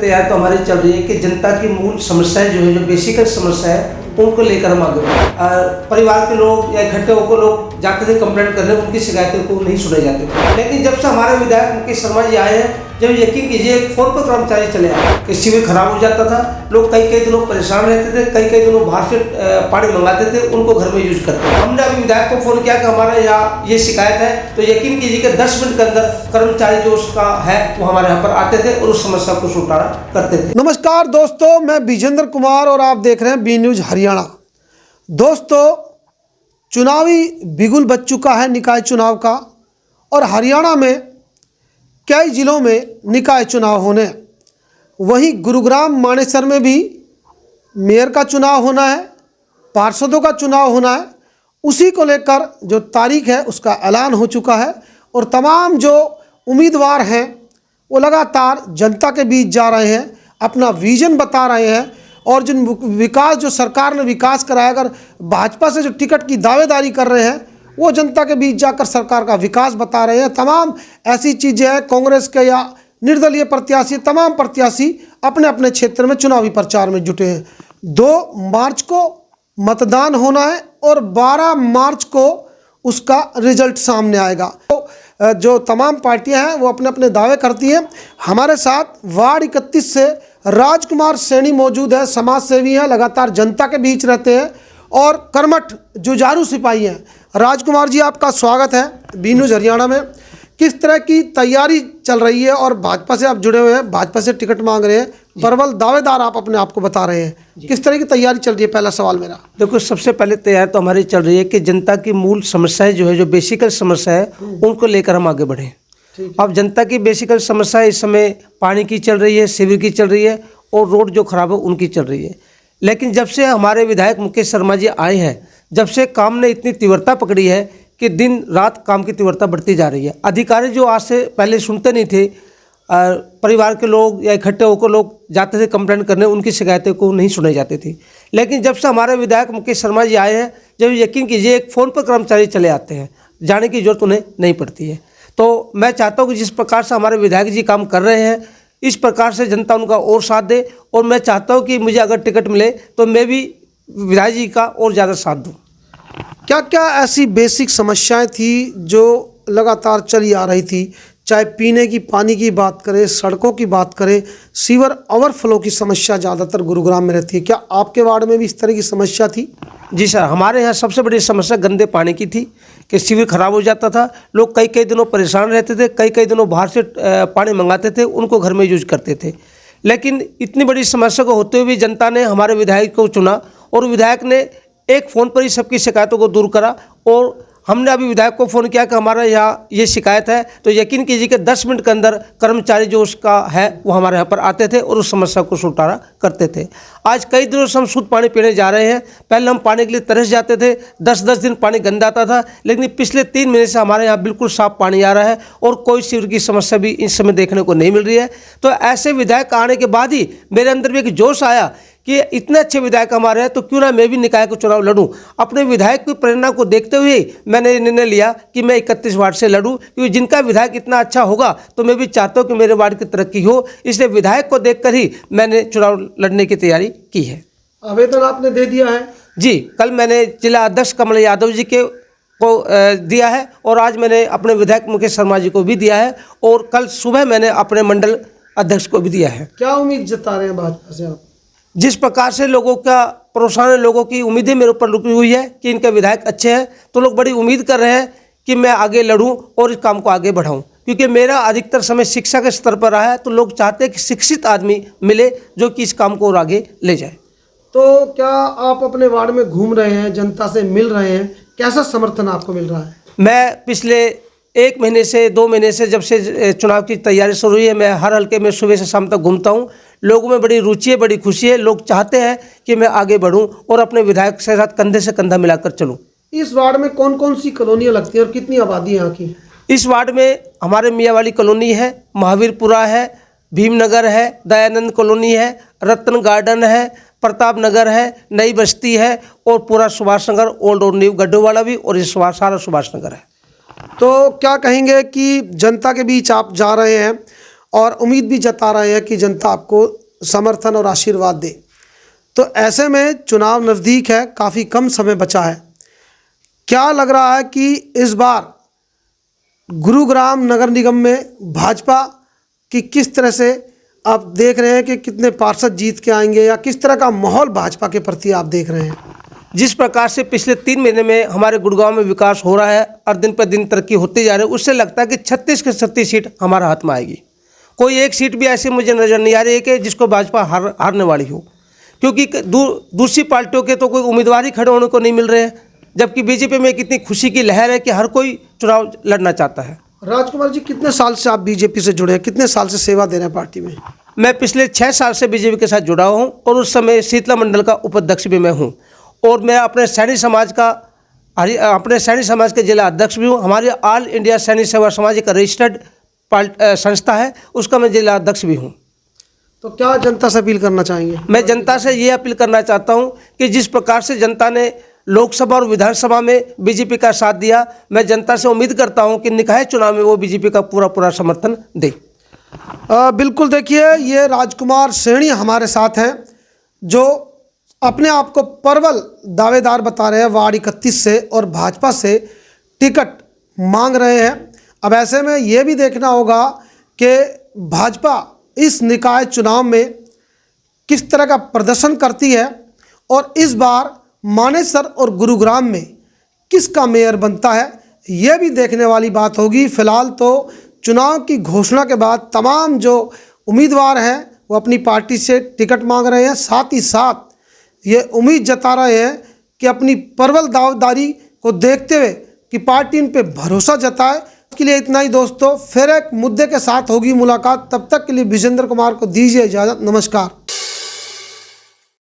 तैयार तो हमारी चल रही है कि जनता की मूल समस्याएं जो है, जो बेसिकल समस्या है, उनको लेकर हम आगे बढ़े। परिवार के लोग या इकट्ठे होकर लोग जाते थे कंप्लेंट करने, उनकी शिकायतों को नहीं सुने जाते थे। लेकिन जब से हमारे विधायक मुकेश शर्मा जी आए हैं, जब यकीन कीजिए फोन पर कर्मचारी चले आए कि शिविर खराब हो जाता था, लोग कई दिनों परेशान रहते थे, कई दिनों बाहर से पानी मंगाते थे, उनको घर में यूज करते। हमने अभी विधायक को फोन किया कि हमारे यहाँ ये शिकायत है, तो यकीन कीजिए कि 10 मिनट के अंदर कर्मचारी जो उसका है वो हमारे यहाँ पर आते थे और उस समस्या को सुटारा करते थे। नमस्कार दोस्तों, मैं विजेंद्र कुमार और आप देख रहे हैं बी न्यूज हरियाणा। दोस्तों, चुनावी बिगुल बज चुका है निकाय चुनाव का, और हरियाणा में कई जिलों में निकाय चुनाव होने हैं। वहीं गुरुग्राम मानेसर में भी मेयर का चुनाव होना है, पार्षदों का चुनाव होना है। उसी को लेकर जो तारीख है उसका ऐलान हो चुका है, और तमाम जो उम्मीदवार हैं वो लगातार जनता के बीच जा रहे हैं, अपना विजन बता रहे हैं, और जिन विकास जो सरकार ने विकास कराया, अगर भाजपा से जो टिकट की दावेदारी कर रहे हैं वो जनता के बीच जाकर सरकार का विकास बता रहे हैं। तमाम ऐसी चीज़ें हैं, कांग्रेस के या निर्दलीय प्रत्याशी, तमाम प्रत्याशी अपने अपने क्षेत्र में चुनावी प्रचार में जुटे हैं। 2 मार्च को मतदान होना है और 12 मार्च को उसका रिजल्ट सामने आएगा। तो जो तमाम पार्टियां हैं वो अपने अपने दावे करती हैं। हमारे साथ वार्ड 31 से राजकुमार सैनी मौजूद है, समाज सेवी हैं, लगातार जनता के बीच रहते हैं और कर्मठ जुझारू सिपाही हैं। राजकुमार जी, आपका स्वागत है बी न्यूज हरियाणा में। किस तरह की तैयारी चल रही है, और भाजपा से आप जुड़े हुए हैं, भाजपा से टिकट मांग रहे हैं, प्रबल दावेदार आप अपने आप को बता रहे हैं, किस तरह की तैयारी चल रही है? पहला सवाल मेरा। देखो, सबसे पहले तैयारी तो हमारी चल रही है कि जनता की मूल समस्याएं जो है, जो बेसिकल समस्या है, उनको लेकर हम आगे बढ़ें। अब जनता की बेसिकल समस्या इस समय पानी की चल रही है, शिविर की चल रही है, और रोड जो खराब है उनकी चल रही है। लेकिन जब से हमारे विधायक मुकेश शर्मा जी आए हैं, जब से काम ने इतनी तीव्रता पकड़ी है कि दिन रात काम की तीव्रता बढ़ती जा रही है। अधिकारी जो आज से पहले सुनते नहीं थे, परिवार के लोग या इकट्ठे होकर लोग जाते थे कंप्लेंट करने, उनकी शिकायतों को नहीं सुने जाती थी। लेकिन जब से हमारे विधायक मुकेश शर्मा जी आए हैं, जब यकीन कीजिए एक फ़ोन पर कर्मचारी चले आते हैं, जाने की जरूरत उन्हें नहीं पड़ती है। तो मैं चाहता हूँ कि जिस प्रकार से हमारे विधायक जी काम कर रहे हैं, इस प्रकार से जनता उनका और साथ दे, और मैं चाहता हूँ कि मुझे अगर टिकट मिले तो मैं भी विधायक जी का और ज़्यादा साथ दूँ। क्या क्या ऐसी बेसिक समस्याएं थी जो लगातार चली आ रही थी? चाहे पीने की पानी की बात करें, सड़कों की बात करें, सीवर ओवरफ्लो की समस्या ज़्यादातर गुरुग्राम में रहती है। क्या आपके वार्ड में भी इस तरह की समस्या थी? जी सर, हमारे यहाँ सबसे बड़ी समस्या गंदे पानी की थी कि शिविर खराब हो जाता था, लोग कई दिनों परेशान रहते थे, कई दिनों बाहर से पानी मंगाते थे, उनको घर में यूज करते थे। लेकिन इतनी बड़ी समस्या को होते हुए भी जनता ने हमारे विधायक को चुना, और विधायक ने एक फ़ोन पर ही सबकी शिकायतों को दूर करा। और हमने अभी विधायक को फ़ोन किया कि हमारे यहाँ ये शिकायत है, तो यकीन कीजिए कि 10 मिनट के अंदर कर्मचारी जो उसका है वो हमारे यहाँ पर आते थे और उस समस्या को सुटारा करते थे। आज कई दिनों से हम शुद्ध पानी पीने जा रहे हैं। पहले हम पानी के लिए तरस जाते थे, 10 दिन पानी गंदा आता था, लेकिन पिछले 3 महीने से हमारे यहाँ बिल्कुल साफ पानी आ रहा है, और कोई शिविर की समस्या भी इस समय देखने को नहीं मिल रही है। तो ऐसे विधायक आने के बाद ही मेरे अंदर भी एक जोश आया कि इतने अच्छे विधायक हमारे हैं, तो क्यों ना मैं भी निकाय को चुनाव लड़ूं। अपने विधायक की प्रेरणा को देखते हुए मैंने निर्णय लिया कि मैं 31 वार्ड से लड़ूं, क्योंकि जिनका विधायक इतना अच्छा होगा तो मैं भी चाहता हूं कि मेरे वार्ड की तरक्की हो। इसलिए विधायक को देखकर ही मैंने चुनाव लड़ने की तैयारी की है। आवेदन आपने दे दिया है? जी, कल मैंने जिला अध्यक्ष कमल यादव जी के को दिया है, और आज मैंने अपने विधायक मुकेश शर्मा जी को भी दिया है, और कल सुबह मैंने अपने मंडल अध्यक्ष को भी दिया है। क्या उम्मीद जता रहे हैं भाजपा से आप? जिस प्रकार से लोगों का प्रोत्साहन है, लोगों की उम्मीदें मेरे ऊपर रुकी हुई है कि इनके विधायक अच्छे हैं, तो लोग बड़ी उम्मीद कर रहे हैं कि मैं आगे लड़ूं और इस काम को आगे बढ़ाऊं। क्योंकि मेरा अधिकतर समय शिक्षा के स्तर पर रहा है, तो लोग चाहते हैं कि शिक्षित आदमी मिले जो कि इस काम को और आगे ले जाए। तो क्या आप अपने वार्ड में घूम रहे हैं, जनता से मिल रहे हैं, कैसा समर्थन आपको मिल रहा है? मैं पिछले 1 महीने से 2 महीने से, जब से चुनाव की तैयारी शुरू हुई है, मैं हर हल्के में सुबह से शाम तक घूमता हूँ। लोगों में बड़ी रुचि है, बड़ी खुशी है। लोग चाहते हैं कि मैं आगे बढ़ूं और अपने विधायक के साथ कंधे से कंधा मिलाकर चलूं। इस वार्ड में कौन कौन सी कॉलोनियाँ लगती हैं और कितनी आबादी है यहाँ की? इस वार्ड में हमारे मियाँ वाली कॉलोनी है, महावीरपुरा है, भीमनगर है, दयानंद कॉलोनी है, रत्न गार्डन है, प्रताप नगर है, नई बस्ती है, और पूरा सुभाष नगर, ओल्ड और न्यू गड्ढोवाला भी, और इस सारा सुभाष नगर है। तो क्या कहेंगे कि जनता के बीच आप जा रहे हैं और उम्मीद भी जता रहे हैं कि जनता आपको समर्थन और आशीर्वाद दे। तो ऐसे में चुनाव नज़दीक है, काफ़ी कम समय बचा है। क्या लग रहा है कि इस बार गुरुग्राम नगर निगम में भाजपा की किस तरह से आप देख रहे हैं कि कितने पार्षद जीत के आएंगे, या किस तरह का माहौल भाजपा के प्रति आप देख रहे हैं? जिस प्रकार से पिछले 3 महीने में हमारे गुड़गांव में विकास हो रहा है और दिन पर दिन तरक्की होते जा रही है, उससे लगता है कि 36 के 36 सीट हमारा हाथ में आएगी। कोई एक सीट भी ऐसी मुझे नज़र नहीं आ रही है कि जिसको भाजपा हारने वाली हो, क्योंकि दूसरी पार्टियों के तो कोई उम्मीदवार ही खड़े होने को नहीं मिल रहे हैं, जबकि बीजेपी में कितनी खुशी की लहर है कि हर कोई चुनाव लड़ना चाहता है। राजकुमार जी, कितने साल से आप बीजेपी से जुड़े हैं, कितने साल से सेवा दे रहे हैं पार्टी में? मैं पिछले 6 साल से बीजेपी के साथ जुड़ा हूं और उस समय शीतला मंडल का उपाध्यक्ष भी मैं हूं, और मैं अपने सैनिक समाज के जिला अध्यक्ष भी हूं। हमारी ऑल इंडिया सैनिक सेवा समाज एक रजिस्टर्ड संस्था है, उसका मैं जिला अध्यक्ष भी हूं। तो क्या जनता से अपील करना चाहेंगे? मैं जनता से ये अपील करना चाहता हूं कि जिस प्रकार से जनता ने लोकसभा और विधानसभा में बीजेपी का साथ दिया, मैं जनता से उम्मीद करता हूं कि निकाय चुनाव में वो बीजेपी का पूरा समर्थन दे। बिल्कुल, देखिए ये राजकुमार सैनी हमारे साथ हैं, जो अपने आप को प्रबल दावेदार बता रहे हैं वार्ड 31 से, और भाजपा से टिकट मांग रहे हैं। अब ऐसे में ये भी देखना होगा कि भाजपा इस निकाय चुनाव में किस तरह का प्रदर्शन करती है, और इस बार मानेसर और गुरुग्राम में किसका मेयर बनता है, ये भी देखने वाली बात होगी। फिलहाल तो चुनाव की घोषणा के बाद तमाम जो उम्मीदवार हैं वो अपनी पार्टी से टिकट मांग रहे हैं, साथ ही साथ ये उम्मीद जता रहे हैं कि अपनी प्रबल दावेदारी को देखते हुए कि पार्टी इन पे भरोसा जताए। इसके लिए इतना ही दोस्तों, फिर एक मुद्दे के साथ होगी मुलाकात। तब तक के लिए विजेंद्र कुमार को दीजिए इजाज़त। नमस्कार।